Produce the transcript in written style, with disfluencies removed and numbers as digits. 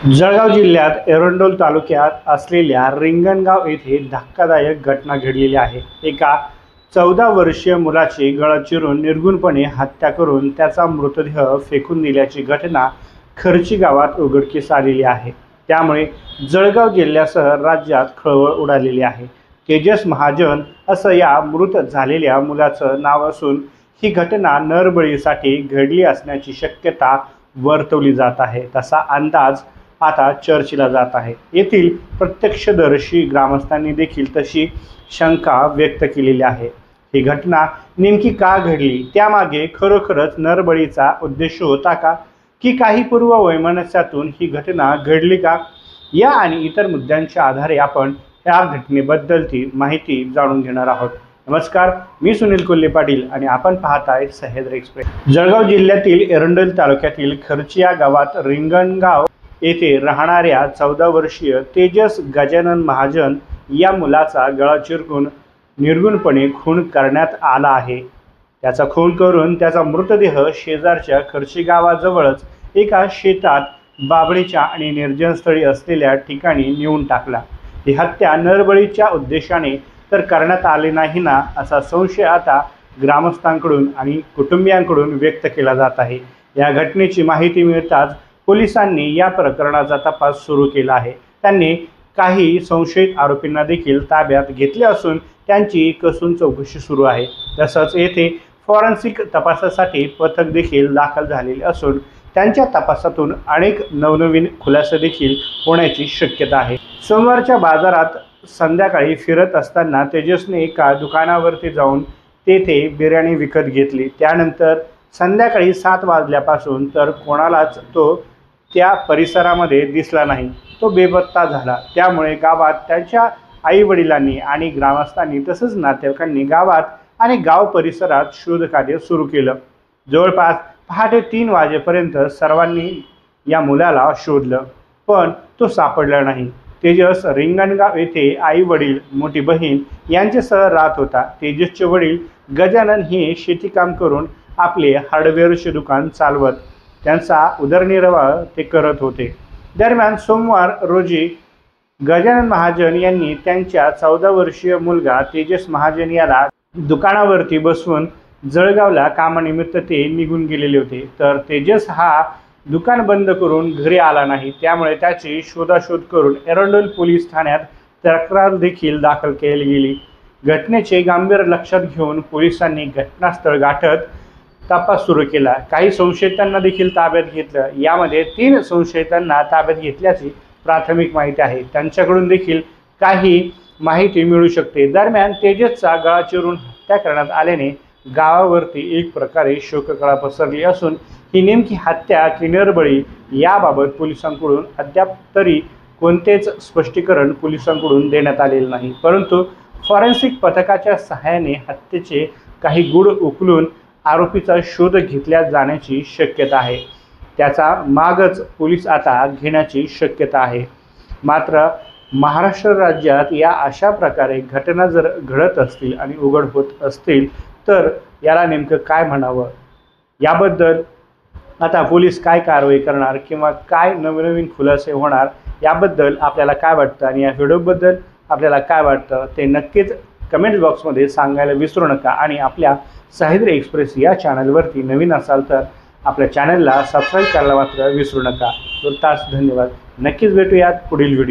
जळगाव जिल्ह्यात एरंडोल तालुक्यात असलेल्या रिंगणगाव येथे धक्कादायक घटना घडलेली आहे। एका 14 वर्षीय मुलाची गळा चिरून निर्घृणपणे हत्या करून त्याचा मृतदेह फेकून दिल्याची घटना खर्ची गावात उघडकीस आलेली आहे। त्यामुळे जळगाव जिल्ह्यासह राज्यात खळबळ उडालेली आहे। तेजस महाजन असं या मृत झालेल्या मुलाचं नाव असून ही घटना नरबळीसाठी घडली असण्याची शक्यता वर्तवली जात आहे। तसा अंदाज आता चर्चेला जात आहे। येथील प्रत्यक्षदर्शी ग्रामस्थांनी देखील तशी शंका व्यक्त केलेली आहे। ही घटना नेमकी का घडली, त्यामागे खरोखरच नरबळीचा उद्देश होता का, की काही पूर्व वैमनस्यातून ही घटना घडली का, या आणि इतर मुद्द्यांच्या आधारे आपण या घटनेबद्दलची माहिती जाणून घेणार आहोत। नमस्कार, मी सुनील कोल्हे पाटील आणि आपण पाहताय सह्याद्री एक्सप्रेस। जळगाव जिल्ह्यातील एरंडोल तालुक्यातील खर्ची या गावात रिंगणगाव येथे राहणाऱ्या 14 वर्षीय तेजस गजानन महाजन या मुलाचा गळा चिरून निर्घृणपणे खून करण्यात आला आहे। त्याचा खून करून त्याचा मृतदेह शेजारच्या खर्ची गावाजवळच एका शेतात, बाबळीच्या आणि निर्जनस्थळी असलेल्या ठिकाणी नेऊन टाकला। ही हत्या नरबळीच्या उद्देशाने तर करण्यात आली नाही ना, असा संशय आता ग्रामस्थांकडून आणि कुटुंबियांकडून व्यक्त केला जात आहे। या घटनेची माहिती मिळताच पोलिसांनी या प्रकरणाचा तपास सुरू केला आहे। त्यांनी काही संशयित आरोपींना देखील ताब्यात घेतले असून त्यांची कसून चौकशी सुरू आहे। तसंच येथे फॉरेन्सिक तपासासाठी पथक देखील दाखल झालेले असून त्यांच्या तपासातून अनेक नवनवीन खुलासे देखील होण्याची शक्यता आहे। सोमवारच्या बाजारात संध्याकाळी फिरत असताना तेजसने एका दुकानावरती जाऊन तेथे बिर्याणी विकत घेतली। त्यानंतर संध्याकाळी 7 वाजल्यापासून तर कोणालाच तो त्या परिसरामध्ये दिसला नाही। तो बेपत्ता झाला। त्यामुळे गावात त्याच्या आई वडिलांनी आणि ग्रामस्थांनी तसंच नातेवाईकांनी गावात आणि गाव परिसरात शोधकार्य सुरू केलं। जवळपास पहाटे 3 वाजेपर्यंत सर्वांनी या मुलाला शोधलं, पण तो सापडला नाही। तेजस रिंगणगाव येथे आई वडील, मोठी बहीण यांच्यासह राहत होता। तेजसचे वडील गजानन हे शेतीकाम करून आपले हार्डवेअरचे दुकान चालवत त्यांचा उदरनिर्वाह ते करत होते। दरम्यान सोमवार रोजी गजानन महाजन यांनी त्यांच्या 14 वर्षीय मुलगा तेजस महाजन याला दुकानावरती बसवून जळगावला कामानिमित्त ते निघून गेलेले होते। तर तेजस हा दुकान बंद करून घरी आला नाही। त्यामुळे त्याची शोधाशोध करून एरंडोल पोलीस ठाण्यात तक्रार देखील दाखल केली गेली। घटनेचे गांभीर्य लक्षात घेऊन पोलिसांनी घटनास्थळ गाठत तपास सुरू केला। काही संशयितांना देखील ताब्यात घेतलं। यामध्ये 3 संशयितांना ताब्यात घेतल्याची प्राथमिक माहिती आहे। त्यांच्याकडून देखील काही माहिती मिळू शकते। दरम्यान तेजसचा गळा चिरून हत्या करण्यात आल्याने गावावरती एक प्रकारे शोककळा पसरली असून ही नेमकी हत्या की नरबळी याबाबत पोलिसांकडून अद्याप तरी कोणतेच स्पष्टीकरण पोलिसांकडून देण्यात आलेले नाही। परंतु फॉरेन्सिक पथकाच्या सहाय्याने हत्येचे काही गूढ उकलून आरोपीचा शोध घेतला जाण्याची शक्यता आहे। त्याचा मागच पोलीस आता घेण्याची शक्यता आहे। मात्र महाराष्ट्र राज्यात या अशा प्रकारे घटना जर घडत असतील आणि उघड होत असतील तर याला नेमकं काय म्हणावं, याबद्दल आता पोलीस काय कारवाई करणार किंवा काय नवनवीन खुलासे होणार, याबद्दल आपल्याला काय वाटतं आणि या व्हिडिओबद्दल आपल्याला काय वाटतं ते नक्कीच कमेंट बॉक्समध्ये सांगायला विसरू नका। आणि आपल्या सह्याद्री एक्सप्रेस या चॅनलवरती नवीन असाल तर आपल्या चॅनलला सबस्क्राईब करायला मात्र विसरू नका। तुर्तास धन्यवाद। नक्कीच भेटूयात पुढील व्हिडिओ।